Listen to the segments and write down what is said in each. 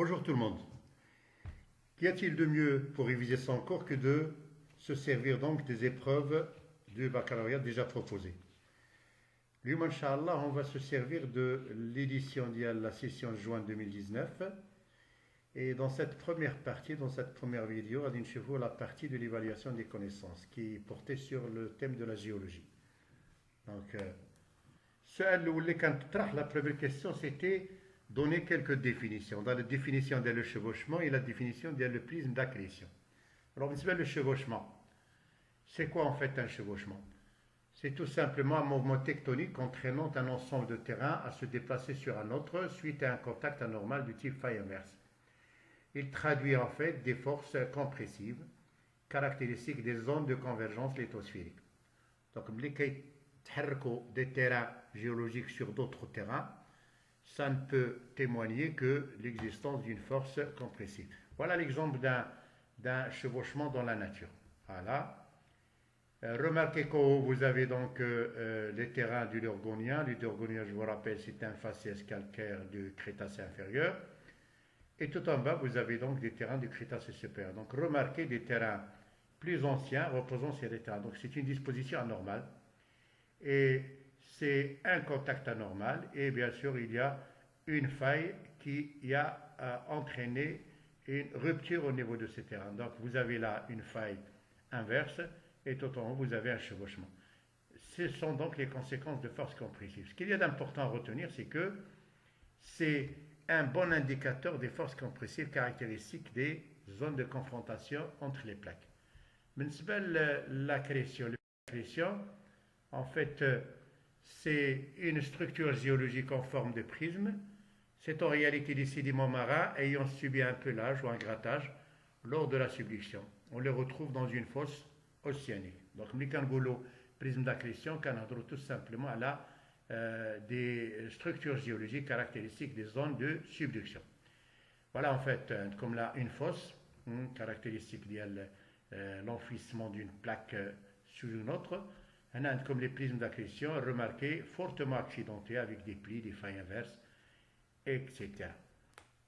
Bonjour tout le monde. Qu'y a-t-il de mieux pour réviser son cours que de se servir donc des épreuves du baccalauréat déjà proposées? Lui, Inch'Allah, on va se servir de l'édition de la session de juin 2019. Et dans cette première partie, dans cette première vidéo, on a la partie de l'évaluation des connaissances qui portait sur le thème de la géologie. Donc, la première question, c'était donner quelques définitions. Dans la définition de le chevauchement et la définition de le prisme d'accrétion. Alors, le chevauchement, c'est quoi en fait un chevauchement? C'est tout simplement un mouvement tectonique entraînant un ensemble de terrain à se déplacer sur un autre suite à un contact anormal du type faille inverse. Il traduit en fait des forces compressives caractéristiques des zones de convergence lithosphérique. Donc, des terrains géologiques sur d'autres terrains, ça ne peut témoigner que l'existence d'une force compressive. Voilà l'exemple d'un chevauchement dans la nature. Voilà. Remarquez que vous avez donc les terrains du Lurgonien. Le Lurgonien, je vous rappelle, c'est un faciès calcaire du Crétacé inférieur. Et tout en bas, vous avez donc des terrains du Crétacé supérieur. Donc remarquez des terrains plus anciens reposant sur des terrains. Donc c'est une disposition anormale. Et c'est un contact anormal. Et bien sûr, il y a une faille qui a entraîné une rupture au niveau de ces terrains. Donc vous avez là une faille inverse et tout en haut, vous avez un chevauchement. Ce sont donc les conséquences de force compressive. Ce qu'il y a d'important à retenir, c'est que c'est un bon indicateur des forces compressives caractéristiques des zones de confrontation entre les plaques. L'accrétion, en fait, c'est une structure géologique en forme de prisme. C'est en réalité des sédiments marins ayant subi un pelage ou un grattage lors de la subduction. On les retrouve dans une fosse océanique. Donc, Mlikangolo, prisme d'accrétion, Canadro, tout simplement, là des structures géologiques caractéristiques des zones de subduction. Voilà en fait comme là une fosse, caractéristique de l'enfouissement d'une plaque sur une autre. Comme les prismes d'accrétion, remarquez, fortement accidentés avec des plis, des failles inverses, etc.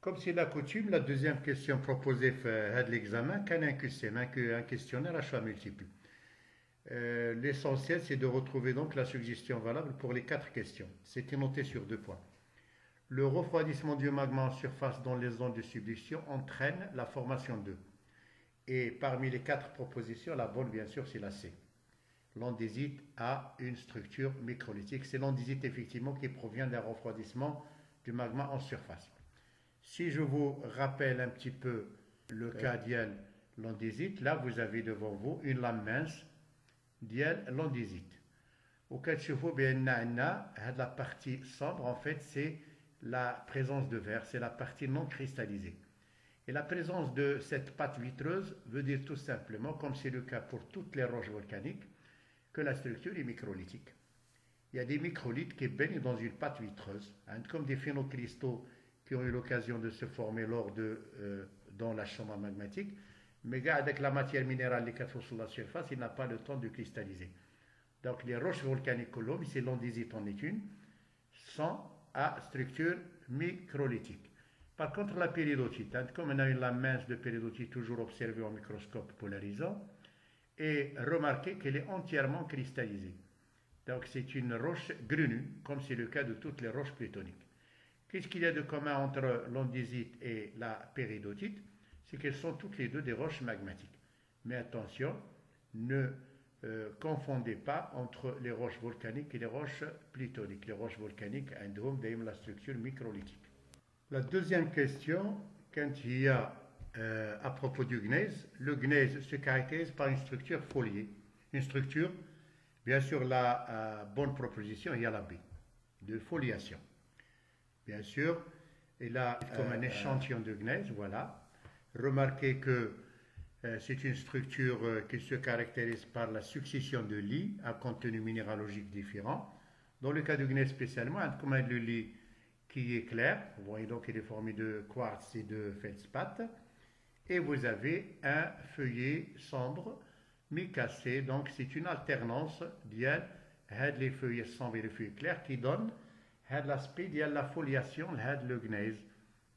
Comme c'est la coutume, la deuxième question proposée de l'examen, un questionnaire à choix multiples. L'essentiel, c'est de retrouver donc la suggestion valable pour les 4 questions. C'était noté sur 2 points. Le refroidissement du magma en surface dans les zones de subduction entraîne la formation d'eux. Et parmi les 4 propositions, la bonne, bien sûr, c'est la C. L'andésite a une structure microlithique. C'est l'andésite, effectivement, qui provient d'un refroidissement du magma en surface. Si je vous rappelle un petit peu le cas d'IEL l'andésite, là, vous avez devant vous une lame mince d'IEL l'andésite. Au cas de chevaux, la partie sombre, en fait, c'est la présence de verre, c'est la partie non cristallisée. Et la présence de cette pâte vitreuse veut dire tout simplement, comme c'est le cas pour toutes les roches volcaniques, que la structure est microlithique. Il y a des microlithes qui baignent dans une pâte vitreuse, comme des phénocristaux qui ont eu l'occasion de se former dans la chambre magmatique, mais avec la matière minérale qui est sur la surface, il n'a pas le temps de cristalliser. Donc les roches volcaniques colombes, c'est l'andésite en est une, sont à structure microlithique. Par contre, la péridotite, comme on a une lame mince de péridotite toujours observée au microscope polarisant, et remarquez qu'elle est entièrement cristallisée. Donc c'est une roche grunue, comme c'est le cas de toutes les roches plutoniques. Qu'est-ce qu'il y a de commun entre l'andésite et la péridotite? C'est qu'elles sont toutes les deux des roches magmatiques. Mais attention, ne confondez pas entre les roches volcaniques et les roches plutoniques. Les roches volcaniques ont la structure microlithique. La deuxième question, quand il y a à propos du gneiss, le gneiss se caractérise par une structure foliée. Une structure, bien sûr, la bonne proposition, il y a la B, de foliation. Bien sûr, et là, comme un échantillon de gneiss, voilà. Remarquez que c'est une structure qui se caractérise par la succession de lits à contenu minéralogique différent. Dans le cas du gneiss spécialement, comme le lit qui est clair, vous voyez donc qu'il est formé de quartz et de feldspath, et vous avez un feuillet sombre micacé, donc c'est une alternance d'IEL, les feuillets sombres et les feuillets clairs qui donnent l'aspect de la foliation, le gneiss.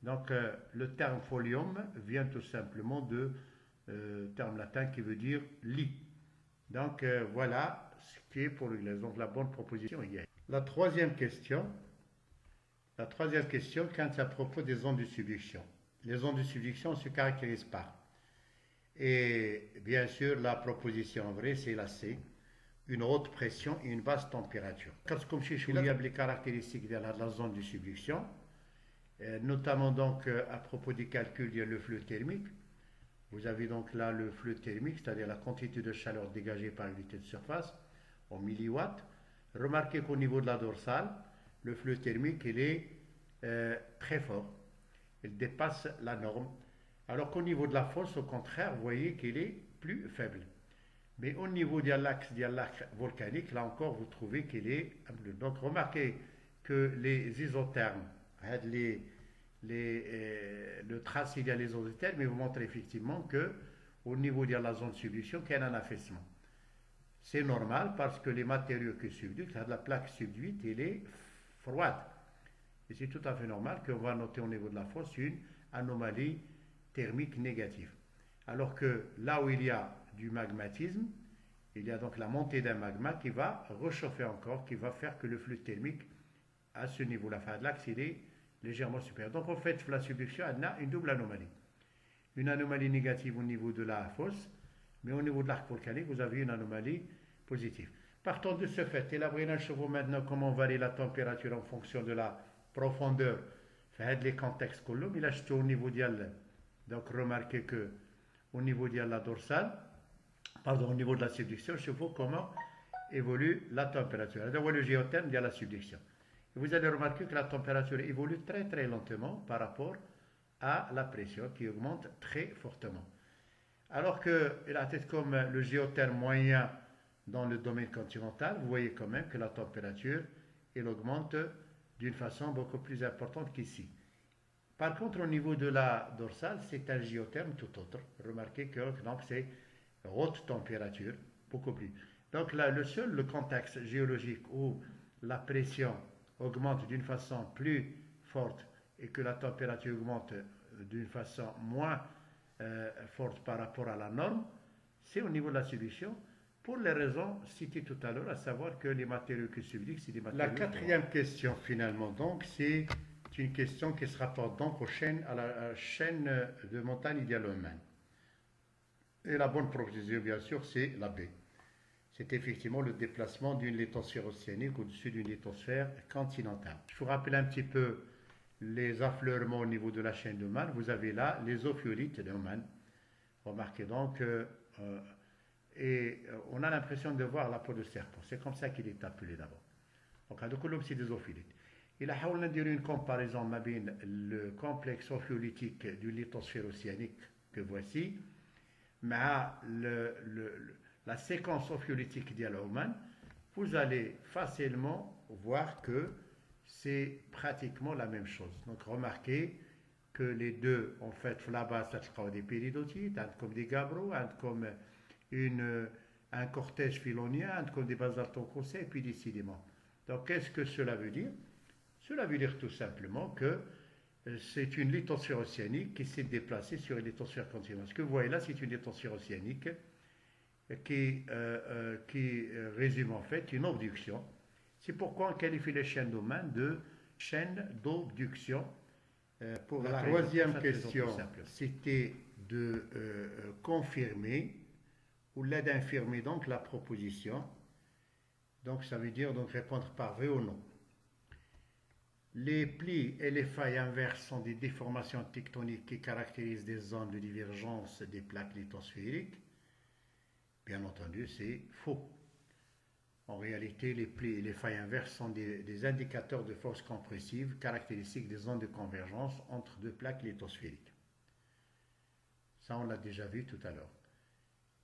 Donc, le terme folium vient tout simplement de terme latin qui veut dire lit. Donc, voilà ce qui est pour l'Église. Donc, la bonne proposition est. La troisième question, quand c'est à propos des ondes de subduction. Les ondes de subduction se caractérisent par, et bien sûr, la proposition vraie, c'est la C, une haute pression et une basse température. Comme je les caractéristiques de la zone de subduction, notamment donc à propos du calcul du flux thermique. Vous avez donc là le flux thermique, c'est-à-dire la quantité de chaleur dégagée par l'unité de surface en milliwatts. Remarquez qu'au niveau de la dorsale, le flux thermique il est très fort, il dépasse la norme, alors qu'au niveau de la fosse, au contraire, vous voyez qu'il est plus faible. Mais au niveau de l'axe volcanique, là encore, vous trouvez qu'il est bleu. Donc remarquez que les isothermes, le trace il y a les isothermes, mais vous montrent effectivement que au niveau de la zone de subduction, qu'il y a un affaissement. C'est normal parce que les matériaux qui subduisent, la plaque subduite, elle est froide. Et c'est tout à fait normal qu'on va noter au niveau de la fosse une anomalie thermique négative. Alors que là où il y a du magmatisme, il y a donc la montée d'un magma qui va réchauffer encore, qui va faire que le flux thermique à ce niveau-là, enfin de l'axe, il est légèrement supérieur. Donc en fait, la subduction a une double anomalie. Une anomalie négative au niveau de la fosse, mais au niveau de l'arc volcanique, vous avez une anomalie positive. Partant de ce fait, élaborer chevaux maintenant comment varier la température en fonction de la profondeur. Les contextes que il a acheté au niveau de donc remarquez que au niveau de la dorsale, pardon, au niveau de la subduction, je vois comment évolue la température. Alors, le géotherme, il y a la subduction. Et vous allez remarquer que la température évolue très très lentement par rapport à la pression qui augmente très fortement. Alors que la tête comme le géotherme moyen dans le domaine continental, vous voyez quand même que la température elle augmente d'une façon beaucoup plus importante qu'ici. Par contre, au niveau de la dorsale, c'est un géotherme tout autre. Remarquez que c'est haute température, beaucoup plus. Donc là, le contexte géologique où la pression augmente d'une façon plus forte et que la température augmente d'une façon moins forte par rapport à la norme, c'est au niveau de la subduction, pour les raisons citées tout à l'heure, à savoir que les matériaux qui subduisent, c'est des matériaux. La quatrième question, finalement, donc, c'est une question qui se rapporte donc à la chaîne de montagne dialomaine. Et la bonne proposition, bien sûr, c'est la B. C'est effectivement le déplacement d'une lithosphère océanique au-dessus d'une lithosphère continentale. Je vous rappelle un petit peu les affleurements au niveau de la chaîne d'Oman. Vous avez là les ophiolites d'Oman. Remarquez donc, on a l'impression de voir la peau de serpent. C'est comme ça qu'il est appelé d'abord. Donc, c'est des ophiolites. Il a fallu dire une comparaison avec le complexe ophiolitique du lithosphère océanique que voici, mais la séquence ophiolitique d'Oman, vous allez facilement voir que c'est pratiquement la même chose. Donc remarquez que les deux, en fait, là-bas, ça sera des péridotites, un comme des gabbros, un comme un cortège philonien, un comme des basaltocossés, et puis des sédiments. Donc qu'est-ce que cela veut dire? Cela veut dire tout simplement que c'est une lithosphère océanique qui s'est déplacée sur une lithosphère continentale. Ce que vous voyez là, c'est une lithosphère océanique qui résume en fait une obduction. C'est pourquoi on qualifie les chaînes d'Oman de chaînes d'obduction. Pour la troisième question, c'était de confirmer ou d'infirmer donc la proposition. Donc ça veut dire donc répondre par oui ou non. Les plis et les failles inverses sont des déformations tectoniques qui caractérisent des zones de divergence des plaques lithosphériques. Bien entendu, c'est faux. En réalité, les plis et les failles inverses sont des indicateurs de force compressive caractéristiques des zones de convergence entre deux plaques lithosphériques. Ça, on l'a déjà vu tout à l'heure.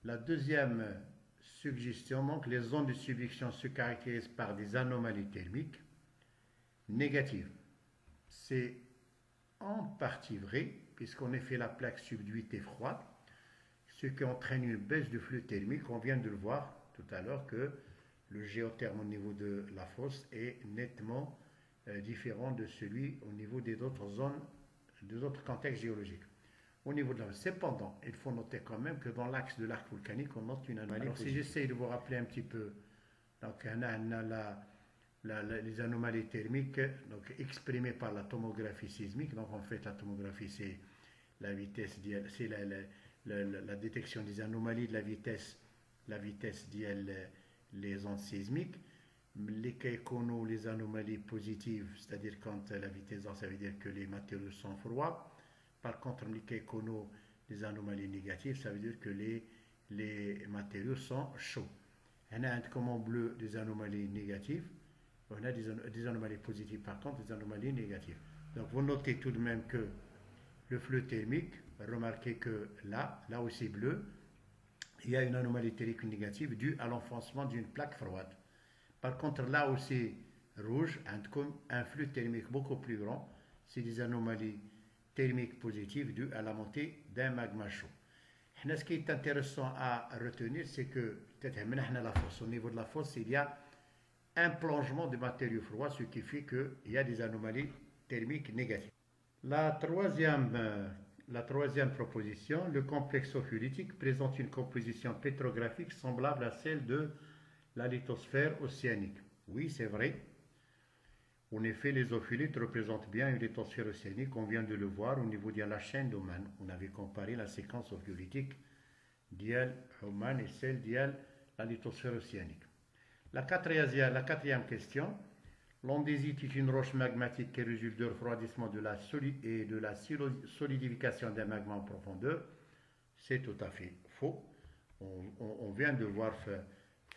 La deuxième suggestion, donc, les zones de subduction se caractérisent par des anomalies thermiques négatives. C'est en partie vrai, puisqu'en effet la plaque subduite est froide, ce qui entraîne une baisse du flux thermique. On vient de le voir tout à l'heure que le géotherme au niveau de la fosse est nettement différent de celui au niveau des autres zones contextes géologiques. Au niveau de la... Cependant, il faut noter quand même que dans l'axe de l'arc volcanique, on note une anomalie. Alors, si j'essaye de vous rappeler un petit peu, donc on a les anomalies thermiques donc, exprimées par la tomographie sismique. Donc en fait, la tomographie, c'est la vitesse, c'est la détection des anomalies de la vitesse les ondes sismiques. Les Keikono, les anomalies positives, c'est-à-dire quand la vitesse ça veut dire que les matériaux sont froids. Par contre, les Keikono, les anomalies négatives, ça veut dire que les matériaux sont chauds. On a comme en bleu des anomalies négatives, on a des anomalies positives, par contre, des anomalies négatives. Donc vous notez tout de même que le flux thermique, remarquez que là aussi bleu, il y a une anomalie thermique négative due à l'enfoncement d'une plaque froide. Par contre, là aussi rouge, un flux thermique beaucoup plus grand, c'est des anomalies thermiques positives dues à la montée d'un magma chaud. Ce qui est intéressant à retenir, c'est que au niveau de la fosse, il y a un plongement de matériaux froids, ce qui fait qu'il y a des anomalies thermiques négatives. La troisième proposition, le complexe ophiolitique présente une composition pétrographique semblable à celle de la lithosphère océanique. Oui, c'est vrai. En effet, les ophiolites représentent bien une lithosphère océanique. On vient de le voir au niveau de la chaîne d'Oman. On avait comparé la séquence ophiolitique d'Oman et celle de la lithosphère océanique. La quatrième question. L'andésite est une roche magmatique qui résulte du refroidissement et de la solidification d'un magma en profondeur. C'est tout à fait faux. On vient de voir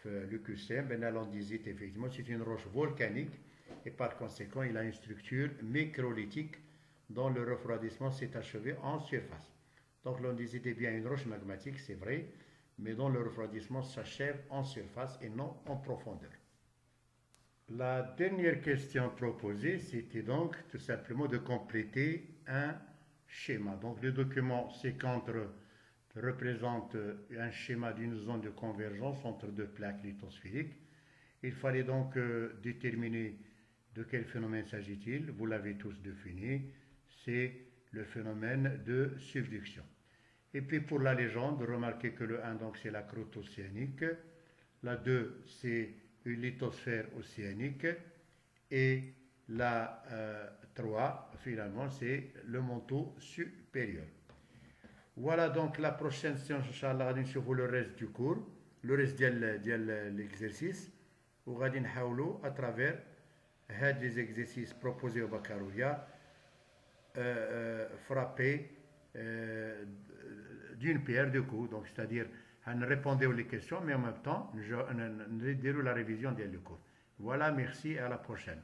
le QCM. L'andésite, effectivement, c'est une roche volcanique et par conséquent, il a une structure microlithique dont le refroidissement s'est achevé en surface. Donc l'andésite est bien une roche magmatique, c'est vrai, mais dont le refroidissement s'achève en surface et non en profondeur. La dernière question proposée, c'était donc tout simplement de compléter un schéma. Donc le document C-contre représente un schéma d'une zone de convergence entre deux plaques lithosphériques. Il fallait donc déterminer de quel phénomène s'agit-il. Vous l'avez tous défini, c'est le phénomène de subduction. Et puis pour la légende, remarquez que le 1, donc c'est la croûte océanique, la 2, c'est une lithosphère océanique, et la 3, finalement, c'est le manteau supérieur. Voilà donc la prochaine séance, Inch'Allah, غادي نشوفوا le reste du cours, le reste ديال l'exercice, وغادي نحاولوا à travers هاد les exercices proposés au baccalauréat frapper d'une pierre deux coups, donc c'est-à-dire répondre aux questions mais en même temps nous déroulons la révision du cours. Voilà, merci et à la prochaine.